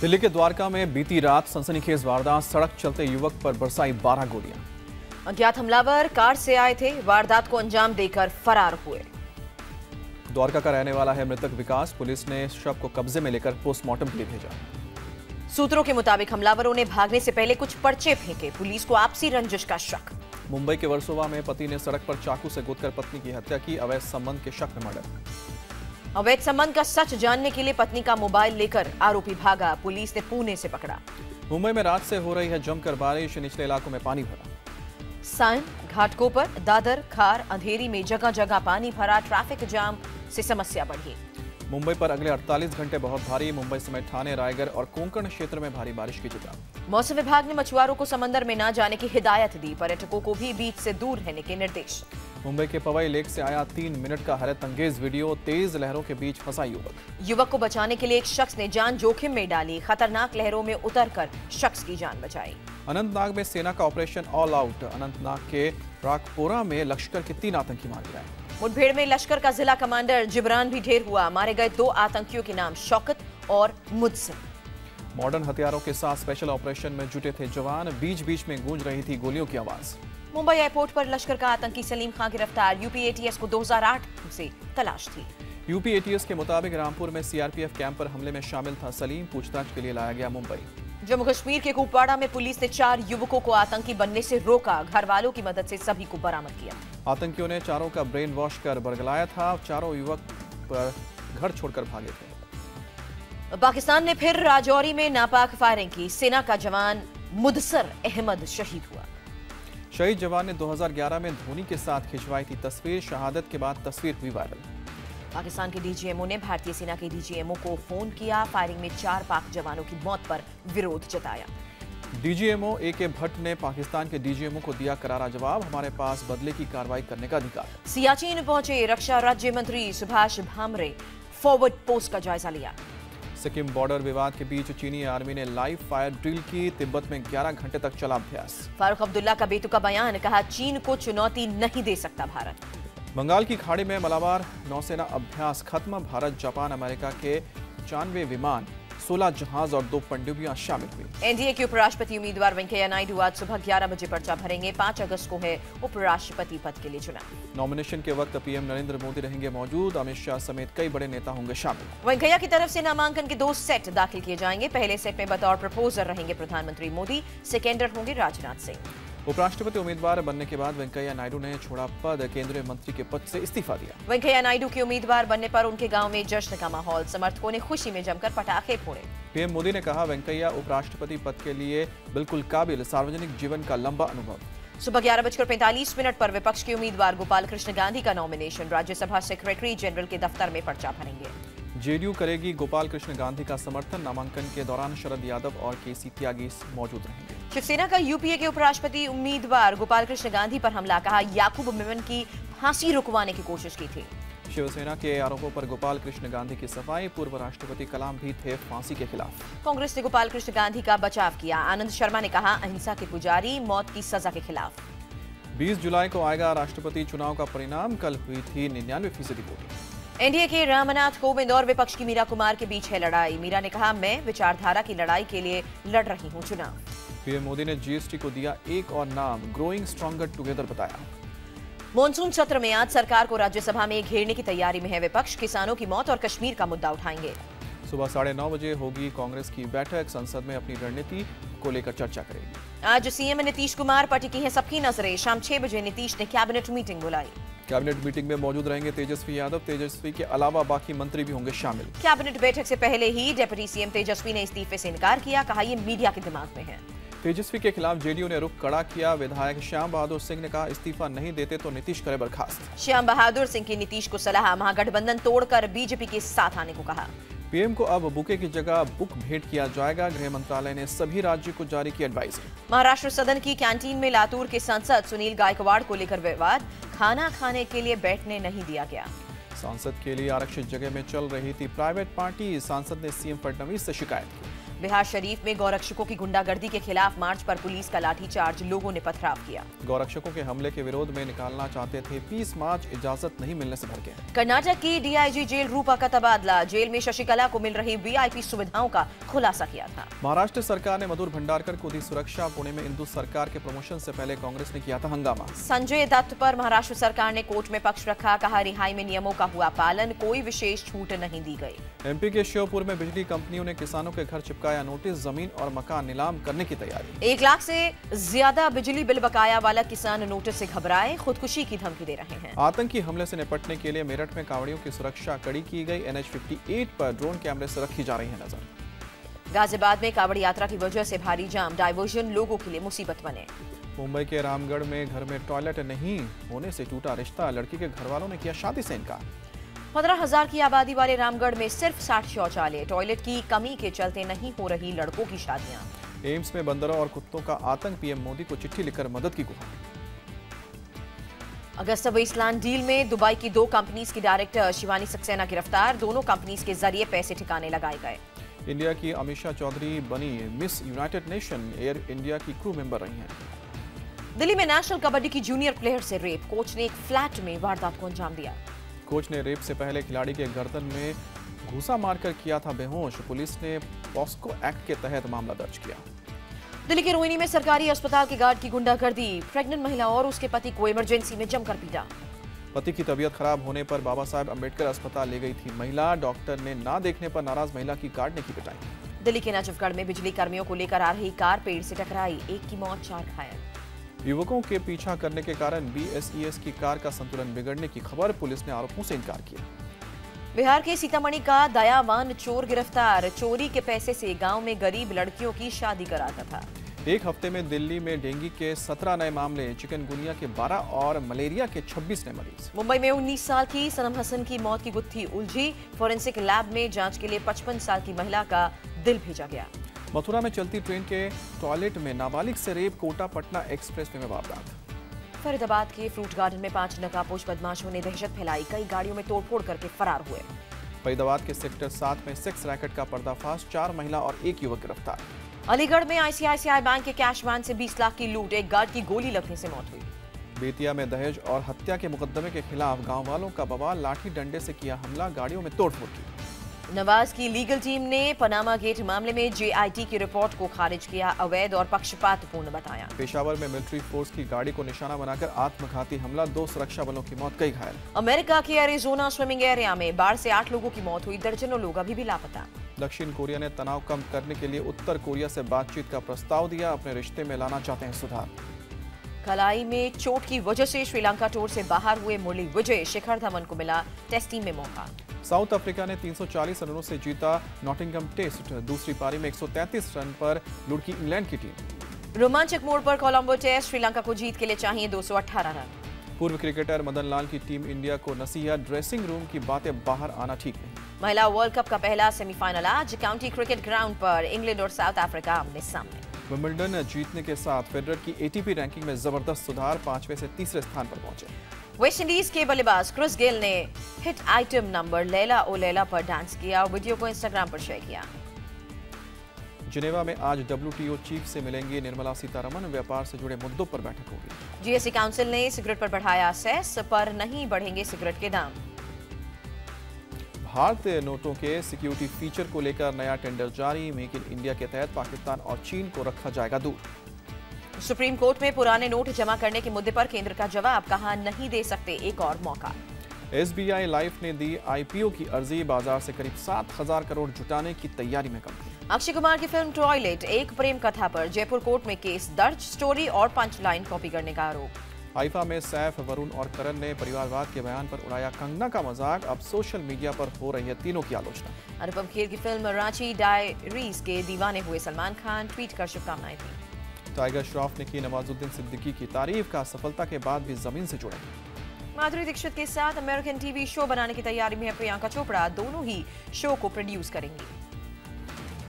दिल्ली के द्वारका में बीती रात सनसनीखेज वारदात, सड़क चलते युवक पर बरसाई 12 गोलियां। अज्ञात हमलावर कार से आए थे, वारदात को अंजाम देकर फरार हुए। द्वारका का रहने वाला है मृतक विकास। पुलिस ने शव को कब्जे में लेकर पोस्टमार्टम के लिए भेजा। सूत्रों के मुताबिक हमलावरों ने भागने से पहले कुछ पर्चे फेंके। पुलिस को आपसी रंजिश का शक। मुंबई के वर्सोवा में पति ने सड़क पर चाकू से गोदकर पत्नी की हत्या की। अवैध संबंध के शक में मर्डर। अवैध संबंध का सच जानने के लिए पत्नी का मोबाइल लेकर आरोपी भागा। पुलिस ने पुणे से पकड़ा। मुंबई में रात से हो रही है जमकर बारिश, निचले इलाकों में पानी भरा। साइन घाटकोपर, दादर, खार, अंधेरी में जगह जगह पानी भरा। ट्रैफिक जाम से समस्या बढ़ी। मुंबई पर अगले 48 घंटे बहुत भारी। मुंबई समेत ठाणे, रायगढ़ और कोंकण क्षेत्र में भारी बारिश की चेतावनी। मौसम विभाग ने मछुआरों को समंदर में न जाने की हिदायत दी। पर्यटकों को भी बीच से दूर रहने के निर्देश। मुंबई के पवई लेक से आया 3 मिनट का हैरत अंगेज वीडियो। तेज लहरों के बीच फंसा युवक को बचाने के लिए एक शख्स ने जान जोखिम में डाली। खतरनाक लहरों में उतरकर शख्स की जान बचाई। अनंतनाग में सेना का ऑपरेशन ऑल आउट। अनंतनाग के राकपोरा में लश्कर के 3 आतंकी मारे गए। मुठभेड़ में लश्कर का जिला कमांडर जिब्रान भी ढेर हुआ। मारे गए 2 आतंकियों के नाम शौकत और मुदसिर। मॉडर्न हथियारों के साथ स्पेशल ऑपरेशन में जुटे थे जवान। बीच बीच में गूंज रही थी गोलियों की आवाज। मुंबई एयरपोर्ट पर लश्कर का आतंकी सलीम खां गिरफ्तार। यूपी एटीएस को 2008 से तलाश थी। यूपी एटीएस के मुताबिक रामपुर में सीआरपीएफ कैंप पर हमले में शामिल था सलीम। पूछताछ के लिए लाया गया मुंबई। जम्मू कश्मीर के कुपवाड़ा में पुलिस ने 4 युवकों को आतंकी बनने से रोका। घर वालों की मदद से सभी को बरामद किया। आतंकियों ने चारों का ब्रेन वॉश कर बरगलाया था। चारों युवक पर घर छोड़कर भागे थे। पाकिस्तान ने फिर राजौरी में नापाक फायरिंग की। सेना का जवान मुदसर अहमद शहीद हुआ। शहीद जवान ने 2011 में धोनी के साथ खिंचवाई थी तस्वीर। शहादत के बाद तस्वीर हुई वायरल। पाकिस्तान के डीजीएमओ ने भारतीय सेना के डीजीएमओ को फोन किया। फायरिंग में 4 पाक जवानों की मौत पर विरोध जताया। DGMO A K. भट्ट ने पाकिस्तान के डीजीएमओ को दिया करारा जवाब। हमारे पास बदले की कार्रवाई करने का अधिकार है। सियाचिन पहुंचे रक्षा राज्य मंत्री सुभाष भामरे। फॉरवर्ड पोस्ट का जायजा लिया। सिक्किम बॉर्डर विवाद के बीच चीनी आर्मी ने लाइव फायर ड्रिल की। तिब्बत में 11 घंटे तक चला अभ्यास। फारूक अब्दुल्ला का बेतुका बयान, कहा चीन को चुनौती नहीं दे सकता भारत। बंगाल की खाड़ी में मलाबार नौसेना अभ्यास खत्म। भारत, जापान, अमेरिका के 95 विमान, 16 जहाज और 2 पनडुब्बियां शामिल हुई। एनडीए के उपराष्ट्रपति उम्मीदवार वेंकैया नायडू आज सुबह 11 बजे पर्चा भरेंगे। 5 अगस्त को है उपराष्ट्रपति पद के लिए चुनाव। नॉमिनेशन के वक्त पीएम नरेंद्र मोदी रहेंगे मौजूद। अमित शाह समेत कई बड़े नेता होंगे शामिल। वेंकैया की तरफ से नामांकन के 2 सेट दाखिल किए जाएंगे। पहले सेट में बतौर प्रपोजर रहेंगे प्रधानमंत्री मोदी। सेकेंडर होंगे राजनाथ सिंह। उपराष्ट्रपति उम्मीदवार बनने के बाद वेंकैया नायडू ने छोड़ा पद। केंद्रीय मंत्री के पद से इस्तीफा दिया। वेंकैया नायडू के उम्मीदवार बनने पर उनके गांव में जश्न का माहौल। समर्थकों ने खुशी में जमकर पटाखे फोड़े। पीएम मोदी ने कहा वेंकैया उपराष्ट्रपति पद के लिए बिल्कुल काबिल। सार्वजनिक जीवन का लंबा अनुभव। सुबह 11:45 पर विपक्ष के उम्मीदवार गोपाल कृष्ण गांधी का नॉमिनेशन। राज्यसभा सेक्रेटरी जनरल के दफ्तर में पर्चा भरेंगे। जेडीयू करेगी गोपाल कृष्ण गांधी का समर्थन। नामांकन के दौरान शरद यादव और केसी त्यागी मौजूद रहेंगे। शिवसेना का यूपीए के उपराष्ट्रपति उम्मीदवार गोपाल कृष्ण गांधी पर हमला, कहा याकूब मेमन की फांसी रुकवाने की कोशिश की थी। शिवसेना के आरोपों पर गोपाल कृष्ण गांधी की सफाई। पूर्व राष्ट्रपति कलाम भी थे फांसी के खिलाफ। कांग्रेस ने गोपाल कृष्ण गांधी का बचाव किया। आनंद शर्मा ने कहा अहिंसा के पुजारी, मौत की सजा के खिलाफ। 20 जुलाई को आएगा राष्ट्रपति चुनाव का परिणाम। कल हुई थी 99% वोटिंग। एनडीए के रामनाथ कोविंद और विपक्ष की मीरा कुमार के बीच है लड़ाई। मीरा ने कहा मैं विचारधारा की लड़ाई के लिए लड़ रही हूं चुनाव। पीएम मोदी ने जीएसटी को दिया एक और नाम, ग्रोइंग स्ट्रॉन्गर टुगेदर बताया। मॉनसून सत्र में आज सरकार को राज्यसभा में घेरने की तैयारी में है विपक्ष। किसानों की मौत और कश्मीर का मुद्दा उठाएंगे। सुबह 9:30 बजे होगी कांग्रेस की बैठक। संसद में अपनी रणनीति को लेकर चर्चा करेगी। आज सीएम नीतीश कुमार पर टिकी है सबकी नजरें। शाम 6 बजे नीतीश ने कैबिनेट मीटिंग बुलाई। कैबिनेट मीटिंग में मौजूद रहेंगे तेजस्वी यादव। तेजस्वी के अलावा बाकी मंत्री भी होंगे शामिल। कैबिनेट बैठक से पहले ही डिप्टी सीएम तेजस्वी ने इस्तीफे से इनकार किया। कहा ये मीडिया के दिमाग में है। तेजस्वी के खिलाफ जेडीयू ने रुख कड़ा किया। विधायक श्याम बहादुर सिंह ने कहा इस्तीफा नहीं देते तो नीतीश करे बर्खास्त। श्याम बहादुर सिंह की नीतीश को सलाह, महागठबंधन तोड़कर बीजेपी के साथ आने को कहा। पीएम को अब बुके की जगह बुक भेंट किया जाएगा। गृह मंत्रालय ने सभी राज्यों को जारी की एडवाइजरी। महाराष्ट्र सदन की कैंटीन में लातूर के सांसद सुनील गायकवाड़ को लेकर विवाद। खाना खाने के लिए बैठने नहीं दिया गया। सांसद के लिए आरक्षित जगह में चल रही थी प्राइवेट पार्टी। सांसद ने सीएम फडणवीस से शिकायत की। बिहार शरीफ में गौरक्षकों की गुंडागर्दी के खिलाफ मार्च पर पुलिस का लाठीचार्ज, लोगों ने पथराव किया। गौरक्षकों के हमले के विरोध में निकालना चाहते थे पीस मार्च, इजाजत नहीं मिलने से भड़के। कर्नाटक की डीआईजी जेल रूपा का तबादला, जेल में शशिकला को मिल रही वीआईपी सुविधाओं का खुलासा किया था। महाराष्ट्र सरकार ने मधुर भंडारकर को दी सुरक्षा, पुणे में इंदु सरकार के प्रमोशन से पहले कांग्रेस ने किया था हंगामा। संजय दत्त पर महाराष्ट्र सरकार ने कोर्ट में पक्ष रखा, कहा रिहाई में नियमों का हुआ पालन, कोई विशेष छूट नहीं दी गई। एमपी के श्योपुर में बिजली कंपनियों ने किसानों के घर चिपकाया नोटिस, जमीन और मकान नीलाम करने की तैयारी। 1 लाख से ज्यादा बिजली बिल बकाया वाला किसान नोटिस से घबराए, खुदकुशी की धमकी दे रहे हैं। आतंकी हमले से निपटने के लिए मेरठ में कांवड़ियों की सुरक्षा कड़ी की गई, NH 58 पर ड्रोन कैमरे से रखी जा रही है नजर। गाजियाबाद में कांवड़ यात्रा की वजह से भारी जाम, डाइवर्जन लोगों के लिए मुसीबत बने। मुंबई के रामगढ़ में घर में टॉयलेट नहीं होने से टूटा रिश्ता, लड़की के घर वालों ने किया शादी से इनकार। 15,000 की आबादी वाले रामगढ़ में सिर्फ 60 शौचालय, टॉयलेट की कमी के चलते नहीं हो रही लड़कों की शादियां। एम्स में बंदरों और कुत्तों का आतंक, पीएम मोदी को चिट्ठी लिखकर मदद की गुहार। अगस्ता वेस्टलैंड डील में दुबई की 2 कंपनीज की डायरेक्टर शिवानी सक्सेना गिरफ्तार, दोनों कंपनीज के जरिए पैसे ठिकाने लगाए गए। इंडिया की अमीषा चौधरी बनी miss United nation, air India की क्रू मेंबर रही हैं। दिल्ली में नेशनल कबड्डी की जूनियर प्लेयर से रेप, कोच ने एक फ्लैट में वारदात को अंजाम दिया। कोच ने रेप से पहले खिलाड़ी के गर्दन में घूसा मारकर किया था बेहोश, पुलिस ने पॉस्को एक्ट के तहत मामला दर्ज किया। दिल्ली के रोहिणी में सरकारी अस्पताल के गार्ड की गुंडागर्दी, प्रेग्नेंट महिला और उसके पति को इमरजेंसी में जमकर पीटा। पति की तबीयत खराब होने पर बाबा साहेब अम्बेडकर अस्पताल ले गई थी महिला, डॉक्टर ने ना देखने पर नाराज महिला की गार्ड ने की पिटाई। दिल्ली के नजफगढ़ में बिजली कर्मियों को लेकर आ रही कार पेड़ से टकराई, 1 की मौत, 4 घायल। युवकों के पीछा करने के कारण BSES की कार का संतुलन बिगड़ने की खबर, पुलिस ने आरोपों से इनकार किया। बिहार के सीतामढ़ी का दयावान चोर गिरफ्तार, चोरी के पैसे से गांव में गरीब लड़कियों की शादी कराता था। 1 हफ्ते में दिल्ली में डेंगू के 17 नए मामले, चिकनगुनिया के 12 और मलेरिया के 26 नए मरीज। मुंबई में 19 साल की सनम हसन की मौत की गुत्थी उलझी, फोरेंसिक लैब में जांच के लिए 55 साल की महिला का दिल भेजा गया। मथुरा में चलती ट्रेन के टॉयलेट में नाबालिग से रेप, कोटा पटना एक्सप्रेसवे में वारदात। फरीदाबाद के फ्रूट गार्डन में 5 नकाबपोश बदमाशों ने दहशत फैलाई, कई गाड़ियों में तोड़फोड़ करके फरार हुए। फरीदाबाद के सेक्टर 7 में सेक्स रैकेट का पर्दाफाश, 4 महिला और 1 युवक गिरफ्तार। अलीगढ़ में ICICI बैंक के कैश वैन से 20 लाख की लूट, एक गार्ड की गोली लगने से मौत हुई। बेतिया में दहेज और हत्या के मुकदमे के खिलाफ गांव वालों का बवाल, लाठी डंडे से किया हमला, गाड़ियों में तोड़फोड़ की। नवाज की लीगल टीम ने पनामा गेट मामले में JIT की रिपोर्ट को खारिज किया, अवैध और पक्षपातपूर्ण बताया। पेशावर में मिलिट्री फोर्स की गाड़ी को निशाना बनाकर आत्मघाती हमला, 2 सुरक्षा बलों की मौत, कई घायल। अमेरिका के एरिजोना स्विमिंग एरिया में बाढ़ से 8 लोगों की मौत हुई, दर्जनों लोग अभी भी लापता। दक्षिण कोरिया ने तनाव कम करने के लिए उत्तर कोरिया से बातचीत का प्रस्ताव दिया, अपने रिश्ते में लाना चाहते हैं सुधार। कलाई में चोट की वजह से श्रीलंका टूर से बाहर हुए मुरली विजय, शिखर धवन को मिला टेस्ट टीम में मौका। साउथ अफ्रीका ने 340 रनों से जीता नॉटिंघम टेस्ट, दूसरी पारी में 133 रन पर लुढ़की इंग्लैंड की टीम। रोमांचक मोड़ पर कोलंबो टेस्ट, श्रीलंका को जीत के लिए चाहिए 218 रन। पूर्व क्रिकेटर मदन लाल की टीम इंडिया को नसीहत, ड्रेसिंग रूम की बातें बाहर आना ठीक नहीं। महिला वर्ल्ड कप का पहला सेमीफाइनल आज काउंटी क्रिकेट ग्राउंड पर, इंग्लैंड और साउथ अफ्रीका आमने सामने। विंबलडन जीतने के साथ फेडरर की ATP रैंकिंग में जबरदस्त सुधार, 5वें से 3रे स्थान पर पहुंचे। वेस्टइंडीज के बल्लेबाज क्रिस गेल ने हिट आइटम नंबर लैला ओ लैला पर डांस किया, वीडियो को इंस्टाग्राम पर शेयर किया। जिनेवा में आज WTO चीफ से मिलेंगी निर्मला सीतारमण, व्यापार से जुड़े मुद्दों पर बैठक होगी। GST काउंसिल ने सिगरेट पर बढ़ाया सेस, पर नहीं बढ़ेंगे सिगरेट के दाम। भारतीय नोटों के सिक्योरिटी फीचर को लेकर नया टेंडर जारी, मेक इन इंडिया के तहत पाकिस्तान और चीन को रखा जाएगा दूर। सुप्रीम कोर्ट में पुराने नोट जमा करने के मुद्दे पर केंद्र का जवाब, कहा नहीं दे सकते एक और मौका। SBI लाइफ ने दी IPO की अर्जी, बाजार से करीब 7,000 करोड़ जुटाने की तैयारी में कंपनी। अक्षय कुमार की फिल्म टॉयलेट, एक प्रेम कथा पर जयपुर कोर्ट में केस दर्ज, स्टोरी और पंच लाइन कॉपी करने का आरोप। हाइफा में सैफ, वरुण और करण ने परिवारवाद के बयान पर उड़ाया कंगना का मजाक, अब सोशल मीडिया पर हो रही है तीनों की आलोचना। अनुपम खेर की फिल्म रांची डायरीज के दीवाने हुए सलमान खान, ट्वीट कर शुभकामनाएं दी। टाइगर श्रॉफ ने की नवाजुद्दीन सिद्दीकी की तारीफ, का सफलता के बाद भी जमीन से जुड़े। माधुरी दीक्षित के साथ अमेरिकन TV शो बनाने की तैयारी में है प्रियंका चोपड़ा, दोनों ही शो को प्रोड्यूस करेंगी।